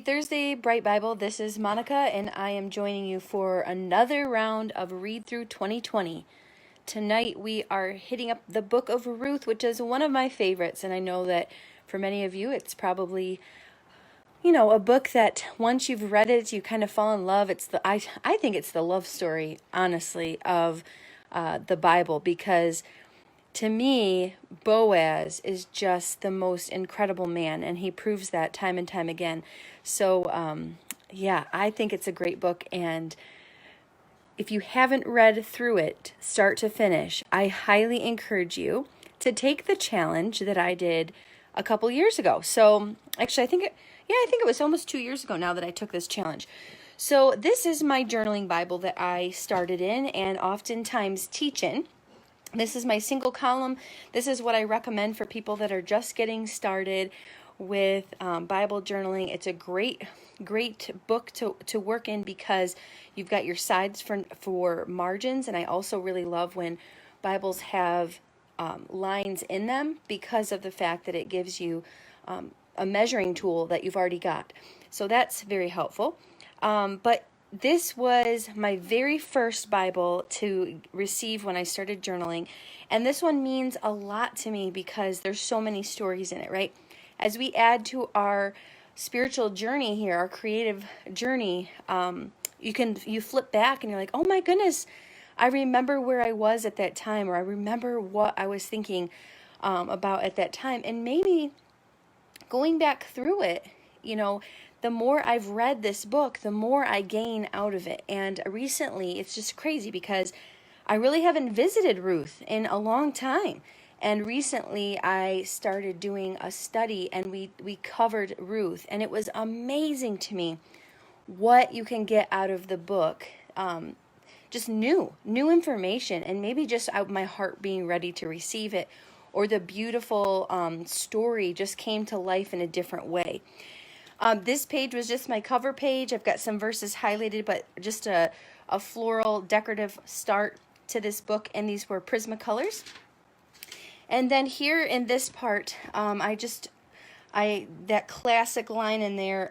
Thursday, Bright Bible. This is Monica, and I am joining you for another round of Read Through 2020. Tonight, we are hitting up the book of Ruth, which is one of my favorites, and I know that for many of you, it's probably, a book that once you've read it, you kind of fall in love. I think it's the love story, honestly, of the Bible, because to me, Boaz is just the most incredible man, and he proves that time and time again. So, I think it's a great book, and if you haven't read through it, start to finish, I highly encourage you to take the challenge that I did a couple years ago. So, actually, I think it was almost 2 years ago now that I took this challenge. So, this is my journaling Bible that I started in and oftentimes teach in. This is my single column. This is what I recommend for people that are just getting started with Bible journaling. It's a great book to work in because you've got your sides for margins. And I also really love when Bibles have lines in them because of the fact that it gives you a measuring tool that you've already got. So that's very helpful. But this was my very first Bible to receive when I started journaling. And this one means a lot to me because there's so many stories in it, right? As we add to our spiritual journey here, our creative journey, you flip back and you're like, oh my goodness, I remember where I was at that time, or I remember what I was thinking about at that time. And maybe going back through it, the more I've read this book, the more I gain out of it. And recently, it's just crazy because I really haven't visited Ruth in a long time. And recently, I started doing a study, and we covered Ruth. And it was amazing to me what you can get out of the book. Just new information, and maybe just out my heart being ready to receive it, or the beautiful story just came to life in a different way. This page was just my cover page. I've got some verses highlighted, but just a floral decorative start to this book, and these were Prismacolors. And then here in this part, that classic line in there.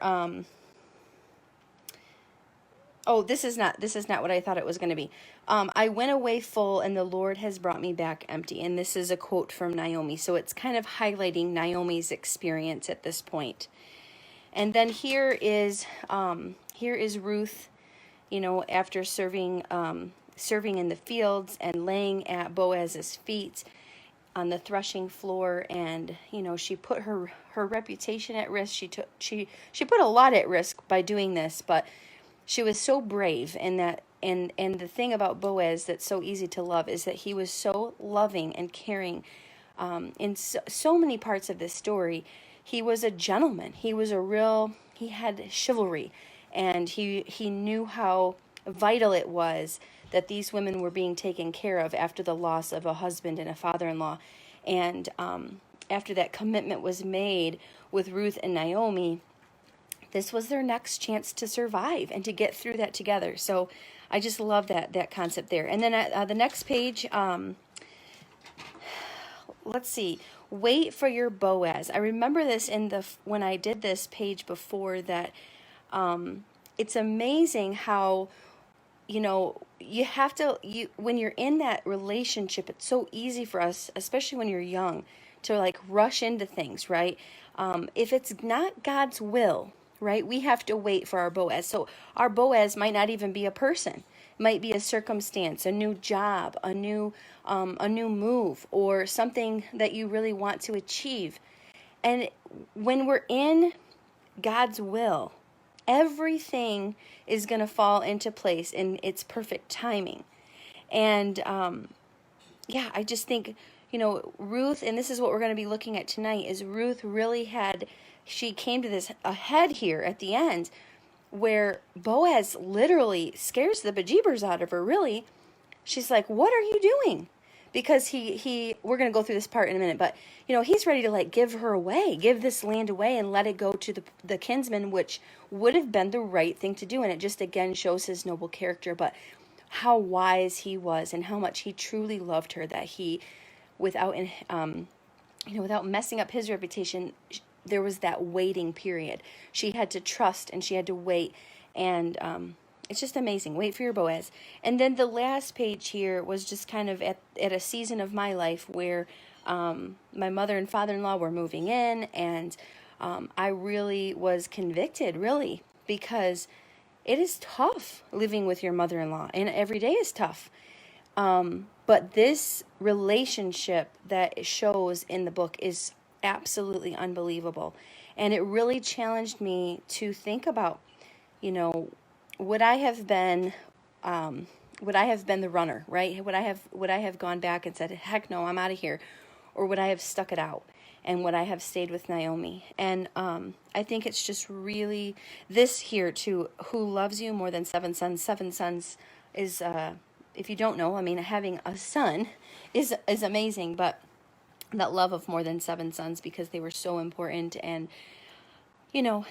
This is not what I thought it was going to be. I went away full, and the Lord has brought me back empty. And this is a quote from Naomi, so it's kind of highlighting Naomi's experience at this point. And then here is Ruth, after serving in the fields and laying at Boaz's feet on the threshing floor, and she put her reputation at risk. She put a lot at risk by doing this, but she was so brave in that. And the thing about Boaz that's so easy to love is that he was so loving and caring. In so many parts of this story, he was a gentleman. He had chivalry, and he knew how vital it was that these women were being taken care of after the loss of a husband and a father-in-law. And after that commitment was made with Ruth and Naomi, this was their next chance to survive and to get through that together. So I just love that concept there. And then the next page, let's see. Wait for your Boaz. I remember this when I did this page before, that it's amazing how you have to, when you're in that relationship, it's so easy for us, especially when you're young, to rush into things, right? If it's not God's will, right, we have to wait for our Boaz. So our Boaz might not even be a person. It might be a circumstance, a new job, a new move, or something that you really want to achieve. And when we're in God's will, everything is going to fall into place in its perfect timing. And I just think, Ruth, and this is what we're going to be looking at tonight, is Ruth really she came to this ahead here at the end, where Boaz literally scares the bejeebers out of her, really. She's like, what are you doing? Because we're going to go through this part in a minute, but, he's ready to give her away, give this land away and let it go to the kinsman, which would have been the right thing to do. And it just, again, shows his noble character, but how wise he was and how much he truly loved her, that he, without messing up his reputation, there was that waiting period. She had to trust and she had to wait. And it's just amazing. Wait for your Boaz. And then the last page here was just kind of at a season of my life where my mother and father-in-law were moving in, and I really was convicted, really, because it is tough living with your mother-in-law, and every day is tough. But this relationship that it shows in the book is absolutely unbelievable. And it really challenged me to think about, would I have been the runner, right? Would I have gone back and said, heck no, I'm out of here? Or would I have stuck it out? And would I have stayed with Naomi? And I think it's just really this here too, who loves you more than seven sons. Seven sons is, if you don't know, having a son is amazing, but that love of more than seven sons, because they were so important. And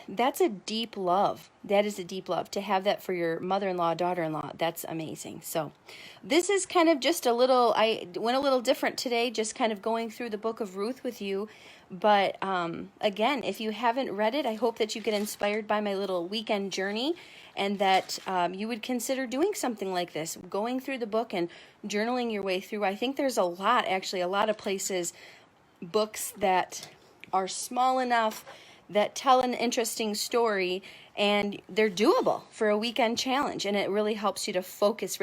that's a deep love. That is a deep love. To have that for your mother-in-law, daughter-in-law, that's amazing. So this is kind of just I went a little different today, just kind of going through the book of Ruth with you. But again, if you haven't read it, I hope that you get inspired by my little weekend journey, and that you would consider doing something like this, going through the book and journaling your way through. I think there's a lot of places, books that are small enough that tell an interesting story, and they're doable for a weekend challenge, and it really helps you to focus.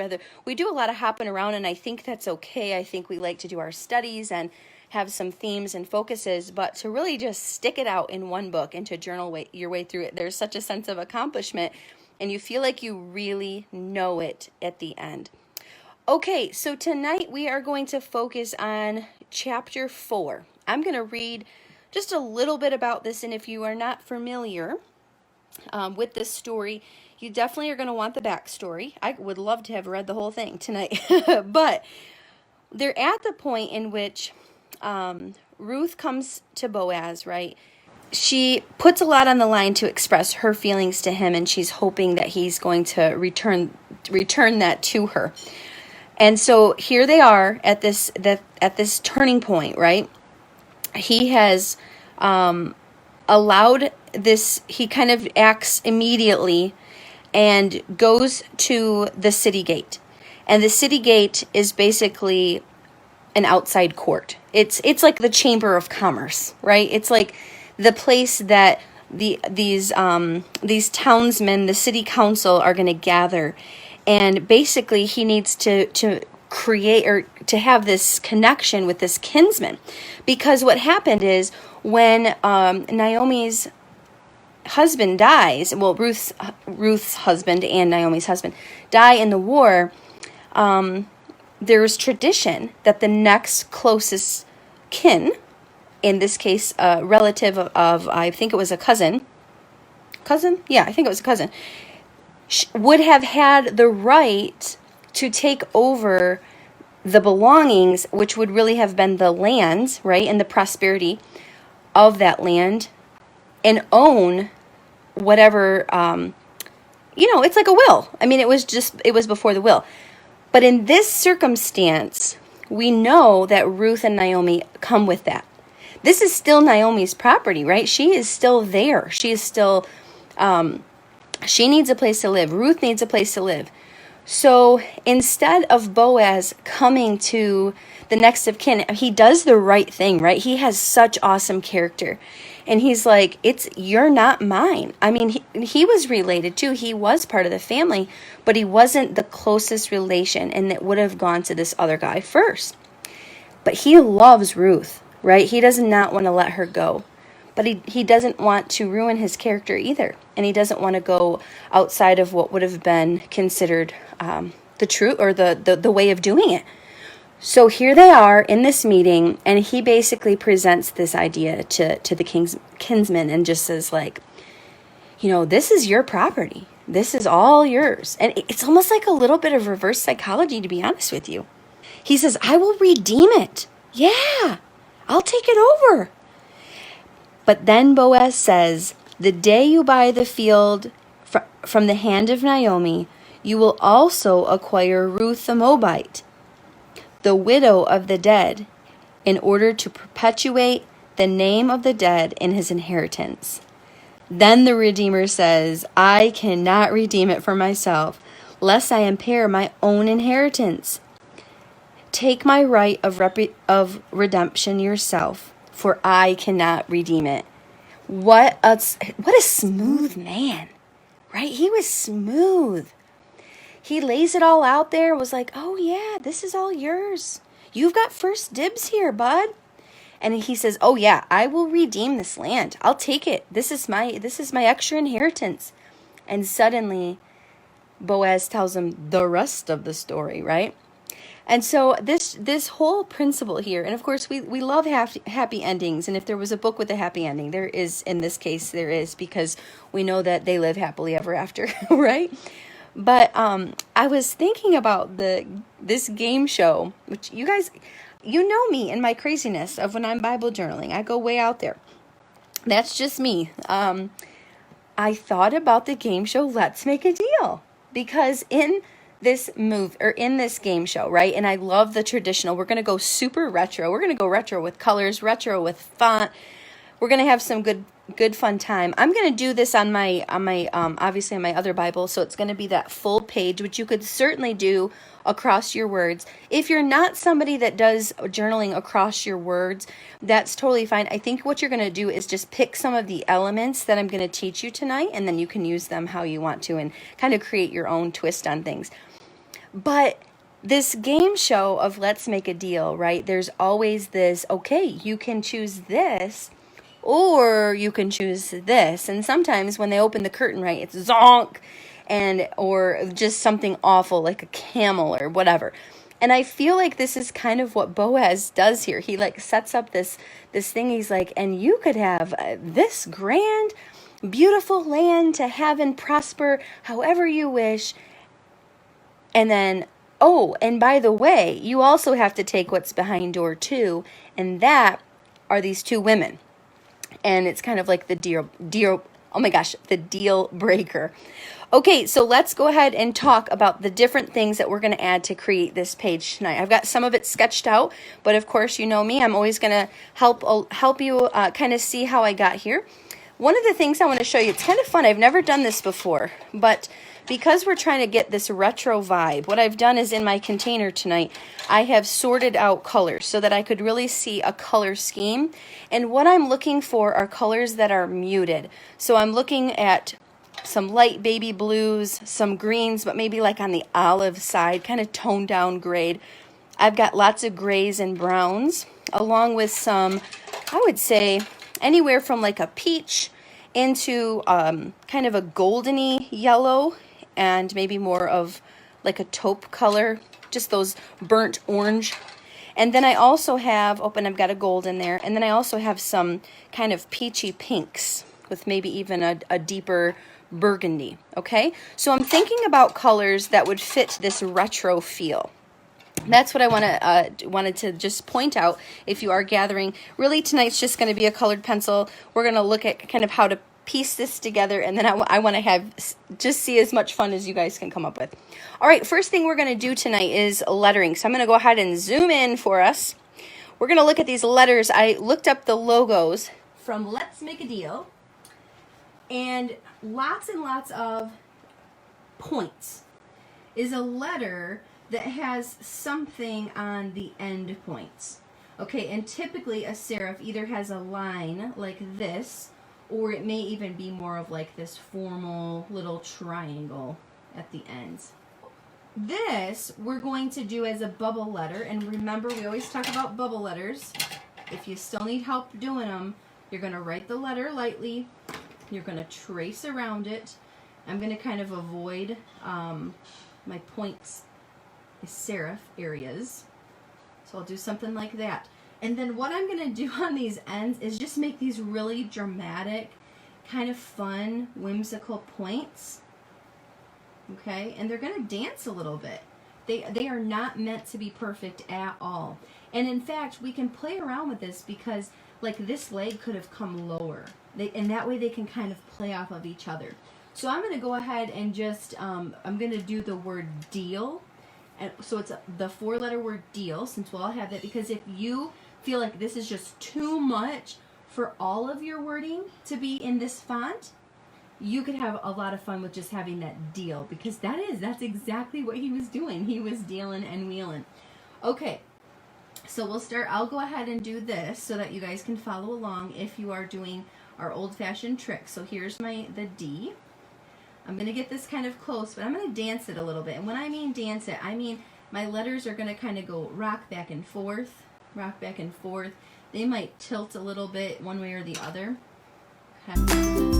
We do a lot of hopping around, and I think that's okay. I think we like to do our studies and have some themes and focuses, but to really just stick it out in one book and to journal your way through it, there's such a sense of accomplishment, and you feel like you really know it at the end. Okay, so tonight we are going to focus on chapter 4. I'm going to read just a little bit about this, and if you are not familiar with this story, you definitely are going to want the backstory. I would love to have read the whole thing tonight, but they're at the point in which Ruth comes to Boaz, right? She puts a lot on the line to express her feelings to him, and she's hoping that he's going to return that to her. And so here they are at this turning point, right? He has allowed this, he kind of acts immediately and goes to the city gate. And the city gate is basically an outside court. It's like the Chamber of Commerce, right? It's like the place that these townsmen, the city council, are going to gather. And basically he needs to create or to have this connection with this kinsman, because what happened is when Naomi's husband dies, well, Ruth's husband and Naomi's husband die in the war, there's tradition that the next closest kin, in this case a relative of I think it was a cousin, yeah, I think it was a cousin, would have had the right to take over the belongings, which would really have been the land, right, and the prosperity of that land, and own whatever, it's like a will. It was before the will. But in this circumstance, we know that Ruth and Naomi come with that. This is still Naomi's property, right? She is still there. She is still, she needs a place to live. Ruth needs a place to live. So instead of Boaz coming to the next of kin, he does the right thing, right? He has such awesome character. And he's like, you're not mine. He was related too. He was part of the family, but he wasn't the closest relation, and it would have gone to this other guy first. But he loves Ruth, right? He does not want to let her go. But he doesn't want to ruin his character either. And he doesn't want to go outside of what would have been considered the truth or the way of doing it. So here they are in this meeting, and he basically presents this idea to the kinsman and just says, like, this is your property. This is all yours. And it's almost like a little bit of reverse psychology, to be honest with you. He says, I will redeem it. Yeah, I'll take it over. But then Boaz says, the day you buy the field from the hand of Naomi, you will also acquire Ruth the Moabite, the widow of the dead, in order to perpetuate the name of the dead in his inheritance. Then the Redeemer says, I cannot redeem it for myself, lest I impair my own inheritance. Take my right of redemption yourself, for I cannot redeem it. What a smooth man, right? He was smooth. He lays it all out there, was like, oh yeah, this is all yours. You've got first dibs here, bud. And he says, oh yeah, I will redeem this land. I'll take it. This is my extra inheritance. And suddenly Boaz tells him the rest of the story, right? And so this whole principle here, and of course we love happy endings, and if there was a book with a happy ending, there is, in this case there is, because we know that they live happily ever after, right? But I was thinking about this game show, which you guys, you know me and my craziness of when I'm Bible journaling. I go way out there. That's just me. I thought about the game show Let's Make a Deal, because in this game show, right? And I love the traditional. We're going to go super retro. We're going to go retro with colors, retro with font. We're going to have some good fun time. I'm going to do this on my obviously on my other Bible, so it's going to be that full page, which you could certainly do across your words. If you're not somebody that does journaling across your words, that's totally fine. I think what you're going to do is just pick some of the elements that I'm going to teach you tonight, and then you can use them how you want to and kind of create your own twist on things. But this game show of Let's Make a Deal, right? There's always this, okay, you can choose this, or you can choose this. And sometimes when they open the curtain, right, it's zonk, or just something awful like a camel or whatever. And I feel like this is kind of what Boaz does here. He like sets up this thing. He's like, and you could have this grand, beautiful land to have and prosper however you wish. And then, oh, and by the way, you also have to take what's behind door two, and that are these two women. And it's kind of like the deal breaker. Okay, so let's go ahead and talk about the different things that we're going to add to create this page tonight. I've got some of it sketched out, but of course, you know me, I'm always going to help you kind of see how I got here. One of the things I want to show you, it's kind of fun. I've never done this before, but because we're trying to get this retro vibe, what I've done is in my container tonight, I have sorted out colors so that I could really see a color scheme. And what I'm looking for are colors that are muted. So I'm looking at some light baby blues, some greens, but maybe like on the olive side, kind of toned down grade. I've got lots of grays and browns, along with some, I would say, anywhere from like a peach into kind of a goldeny yellow, and maybe more of like a taupe color, just those burnt orange. And then I also have, and I've got a gold in there, and then I also have some kind of peachy pinks with maybe even a deeper burgundy, okay? So I'm thinking about colors that would fit this retro feel. That's what I wanted to just point out if you are gathering. Really, tonight's just going to be a colored pencil. We're going to look at kind of how to piece this together, and then I want to just see as much fun as you guys can come up with. All right, first thing we're going to do tonight is lettering. So I'm going to go ahead and zoom in for us. We're going to look at these letters. I looked up the logos from Let's Make a Deal, and lots of points is a letter that has something on the end points. Okay, and typically a serif either has a line like this, or it may even be more of like this formal little triangle at the ends. This we're going to do as a bubble letter, and remember we always talk about bubble letters. If you still need help doing them, you're going to write the letter lightly, you're going to trace around it. I'm going to kind of avoid my points, serif areas, so I'll do something like that. And then what I'm going to do on these ends is just make these really dramatic, kind of fun, whimsical points. Okay? And they're going to dance a little bit. They are not meant to be perfect at all. And in fact, we can play around with this because like this leg could have come lower. And that way they can kind of play off of each other. So I'm going to go ahead and just, I'm going to do the word deal. And so it's the 4-letter word deal, since we'll all have that, because if you feel like this is just too much, for all of your wording to be in this font, you could have a lot of fun with just having that deal, because that's exactly what he was doing. He was dealing and wheeling. Okay, so we'll start. I'll go ahead and do this so that you guys can follow along if you are doing our old-fashioned trick. So here's the D. I'm going to get this kind of close, but I'm going to dance it a little bit. And when I mean dance it, I mean my letters are going to kind of go rock back and forth, rock back and forth. They might tilt a little bit one way or the other. Okay.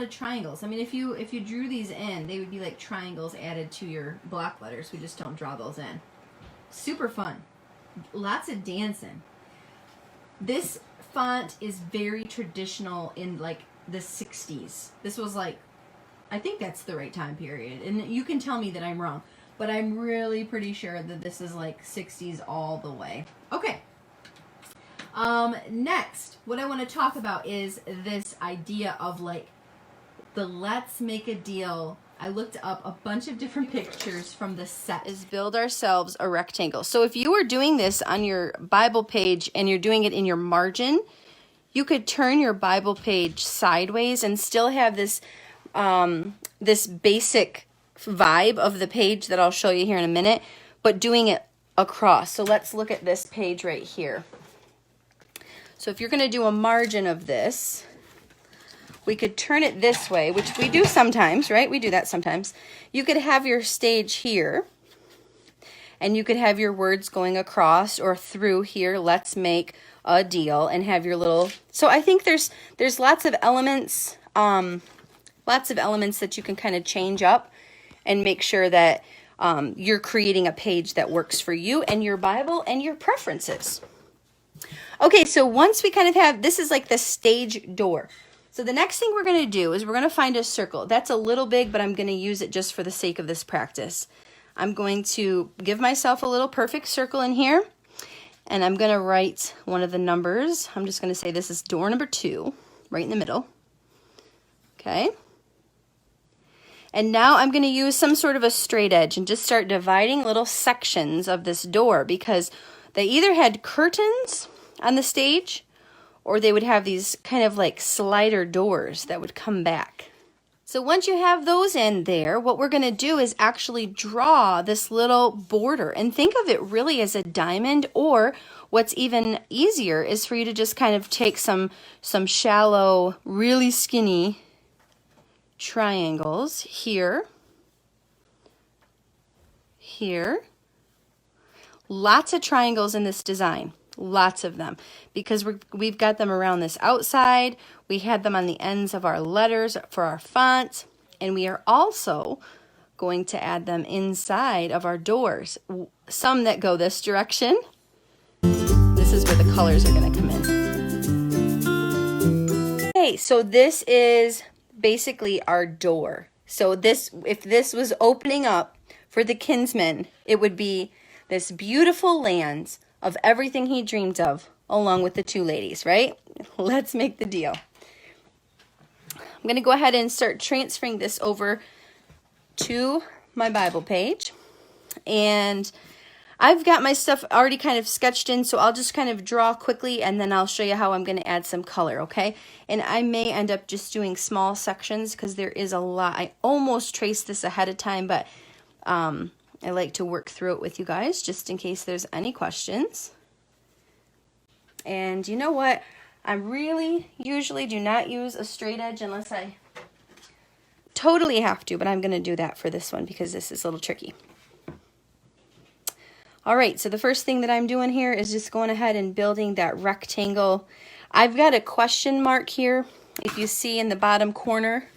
Triangles. I mean, if you drew these in, they would be like triangles added to your block letters. We just don't draw those in. Super fun. Lots of dancing. This font is very traditional in like the 60s. This was like, I think that's the right time period. And you can tell me that I'm wrong, but I'm really pretty sure that this is like 60s all the way. Okay. Next, what I want to talk about is this idea of like the let's make a deal. I looked up a bunch of different pictures from the set. Is build ourselves a rectangle. So if you were doing this on your Bible page and you're doing it in your margin, you could turn your Bible page sideways and still have this this basic vibe of the page that I'll show you here in a minute, but doing it across. So let's look at this page right here. So if you're going to do a margin of this, we could turn it this way, which we do sometimes, right? We do that sometimes. You could have your stage here, and you could have your words going across or through here. Let's make a deal, and have your little. So I think there's lots of elements, that you can kind of change up and make sure that you're creating a page that works for you and your Bible and your preferences. Okay, so once we kind of have, this is like the stage door. So the next thing we're going to do is we're going to find a circle. That's a little big, but I'm going to use it just for the sake of this practice. I'm going to give myself a little perfect circle in here, and I'm going to write one of the numbers. I'm just going to say this is door number 2, right in the middle. Okay. And now I'm going to use some sort of a straight edge and just start dividing little sections of this door, because they either had curtains on the stage, or they would have these kind of like slider doors that would come back. So once you have those in there, what we're going to do is actually draw this little border, and think of it really as a diamond, or what's even easier is for you to just kind of take some shallow, really skinny triangles here, here. Lots of triangles in this design. Lots of them, because we've got them around this outside. We had them on the ends of our letters for our font, and we are also going to add them inside of our doors. Some that go this direction. This is where the colors are going to come in. Okay, so this is basically our door. So this, if this was opening up for the kinsman, it would be this beautiful land of everything he dreamed of, along with the 2 ladies, right? Let's make the deal. I'm going to go ahead and start transferring this over to my Bible page. And I've got my stuff already kind of sketched in, so I'll just kind of draw quickly, and then I'll show you how I'm going to add some color, okay? And I may end up just doing small sections, because there is a lot. I almost traced this ahead of time, but I like to work through it with you guys just in case there's any questions. And you know what? I really usually do not use a straight edge unless I totally have to, but I'm going to do that for this one because this is a little tricky. All right, so the first thing that I'm doing here is just going ahead and building that rectangle. I've got a question mark here. If you see in the bottom corner,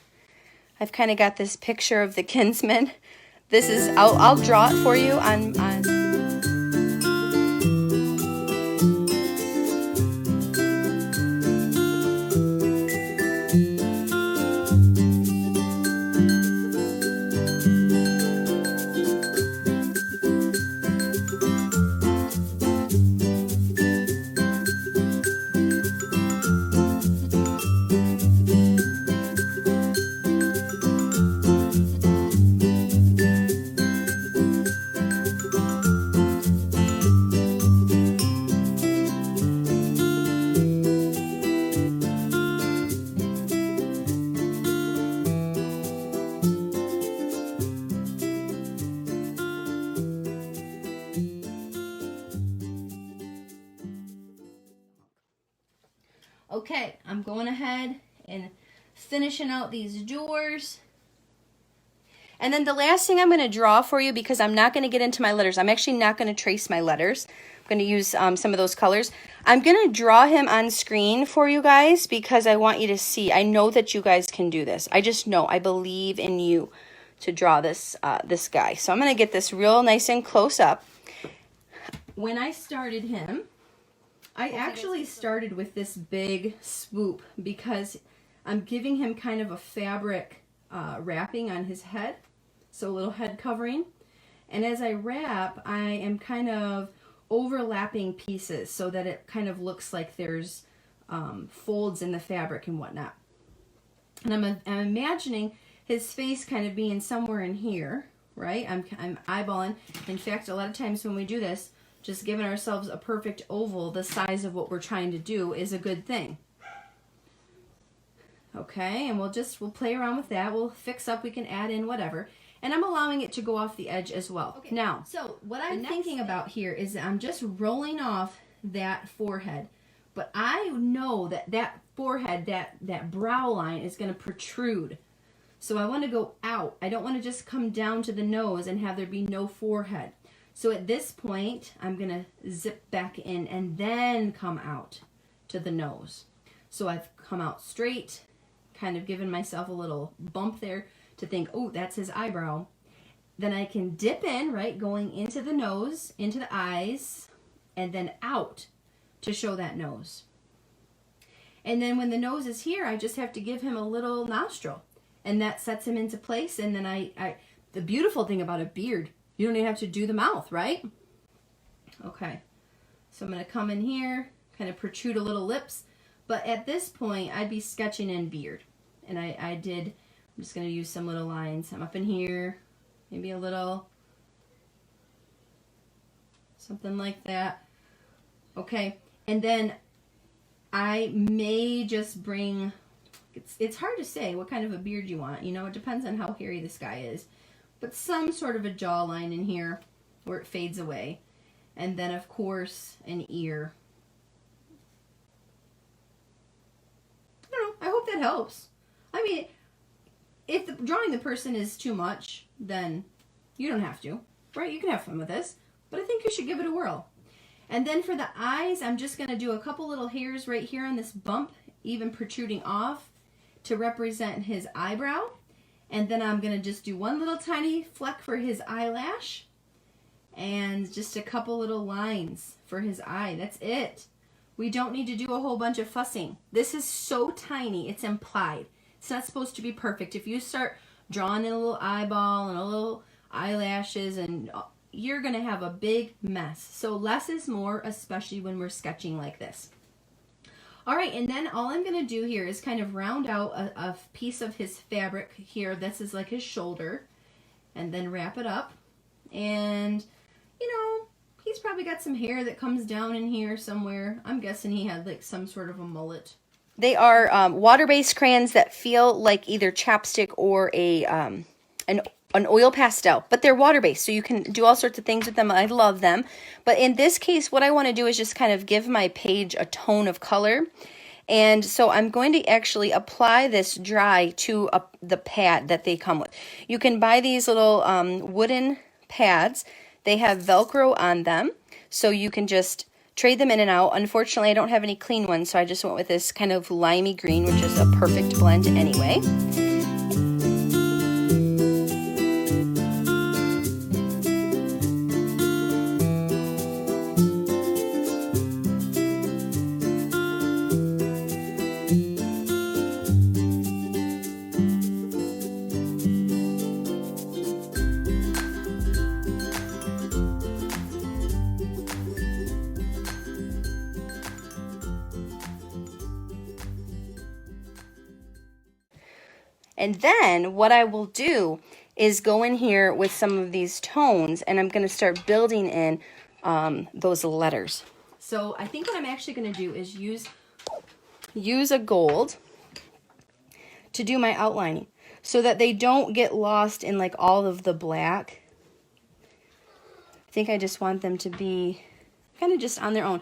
I've kind of got this picture of the kinsman. This is, I'll draw it for you on Okay, I'm going ahead and finishing out these doors. And then the last thing I'm going to draw for you, because I'm not going to get into my letters. I'm actually not going to trace my letters. I'm going to use some of those colors. I'm going to draw him on screen for you guys because I want you to see. I know that you guys can do this. I just know. I believe in you to draw this, this guy. So I'm going to get this real nice and close up. When I started him, I actually started with this big swoop because I'm giving him kind of a fabric wrapping on his head. So a little head covering. And as I wrap, I am kind of overlapping pieces so that it kind of looks like there's folds in the fabric and whatnot. And I'm imagining his face kind of being somewhere in here, right? I'm eyeballing. In fact, a lot of times when we do this, just giving ourselves a perfect oval the size of what we're trying to do is a good thing. Okay, and we'll play around with that. We'll fix up, we can add in whatever. And I'm allowing it to go off the edge as well. Okay. Now, so what I'm thinking about here is that I'm just rolling off that forehead. But I know that that forehead, that brow line is going to protrude. So I want to go out. I don't want to just come down to the nose and have there be no forehead. So at this point, I'm going to zip back in and then come out to the nose. So I've come out straight, kind of given myself a little bump there to think, oh, that's his eyebrow. Then I can dip in, right, going into the nose, into the eyes, and then out to show that nose. And then when the nose is here, I just have to give him a little nostril. And that sets him into place. And then the beautiful thing about a beard, you don't even have to do the mouth, right? Okay. So I'm going to come in here, kind of protrude a little lips. But at this point, I'd be sketching in beard. And I'm just going to use some little lines. I'm up in here, maybe a little, something like that. Okay, and then I may just bring, it's hard to say what kind of a beard you want. You know, it depends on how hairy this guy is. But some sort of a jawline in here where it fades away. And then, of course, an ear. I don't know, I hope that helps. I mean, if drawing the person is too much, then you don't have to, right? You can have fun with this, but I think you should give it a whirl. And then for the eyes, I'm just going to do a couple little hairs right here on this bump, even protruding off to represent his eyebrow. And then I'm going to just do one little tiny fleck for his eyelash and just a couple little lines for his eye. That's it. We don't need to do a whole bunch of fussing. This is so tiny, it's implied. It's not supposed to be perfect. If you start drawing in a little eyeball and a little eyelashes, and you're going to have a big mess. So less is more, especially when we're sketching like this. All right, and then all I'm going to do here is kind of round out a piece of his fabric here. This is like his shoulder, and then wrap it up. And, you know, he's probably got some hair that comes down in here somewhere. I'm guessing he had like some sort of a mullet. They are water-based crayons that feel like either chapstick or an oil pastel, but they're water-based, so you can do all sorts of things with them. I love them. But in this case, what I want to do is just kind of give my page a tone of color. And so I'm going to actually apply this dry to the pad that they come with. You can buy these little wooden pads. They have Velcro on them, so you can just trade them in and out. Unfortunately, I don't have any clean ones, so I just went with this kind of limey green, which is a perfect blend anyway. And then what I will do is go in here with some of these tones, and I'm going to start building in those letters. So I think what I'm actually going to do is use a gold to do my outlining so that they don't get lost in like all of the black. I think I just want them to be kind of just on their own.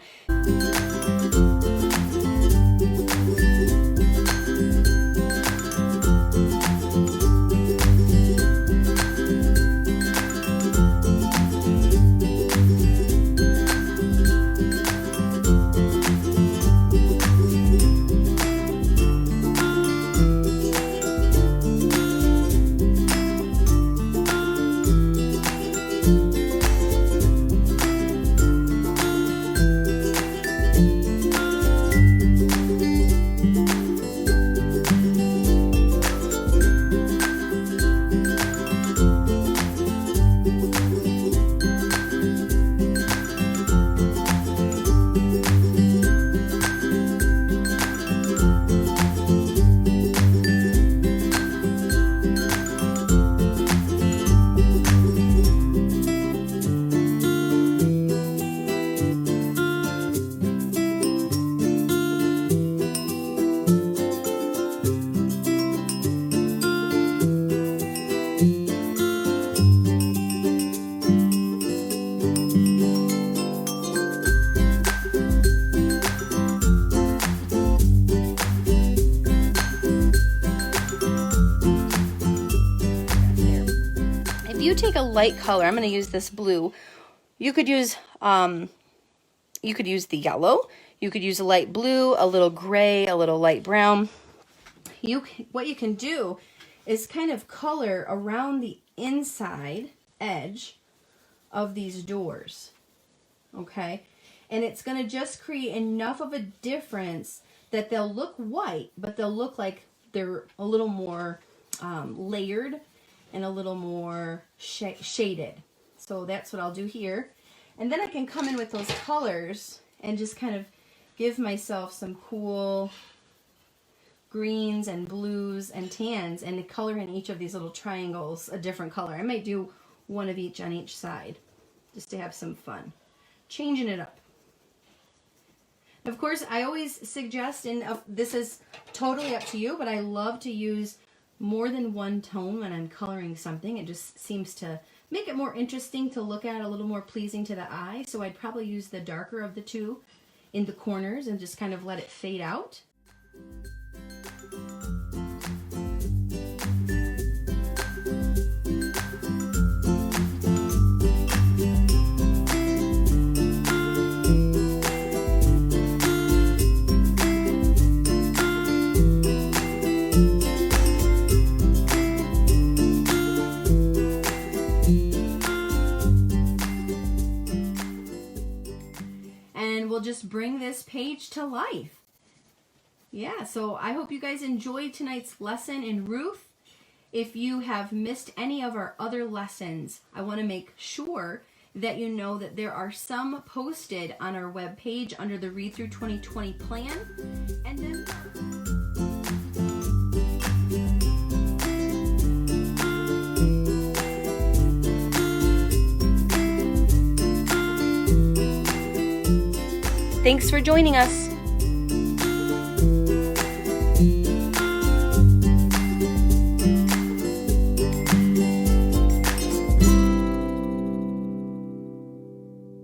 you take a light color, I'm going to use this blue. You could use the yellow. You could use a light blue, a little gray, a little light brown. What you can do is kind of color around the inside edge of these doors, okay? And it's going to just create enough of a difference that they'll look white, but they'll look like they're a little more layered and a little more shaded. So that's what I'll do here. And then I can come in with those colors and just kind of give myself some cool greens and blues and tans, and color in each of these little triangles a different color. I might do one of each on each side just to have some fun, changing it up. Of course, I always suggest, and this is totally up to you, but I love to use more than one tone when I'm coloring something. It just seems to make it more interesting to look at, a little more pleasing to the eye. So I'd probably use the darker of the two in the corners and just kind of let it fade out. And we'll just bring this page to life. Yeah, so I hope you guys enjoyed tonight's lesson in Ruth. If you have missed any of our other lessons, I want to make sure that you know that there are some posted on our webpage under the Read Through 2020 plan. And then thanks for joining us.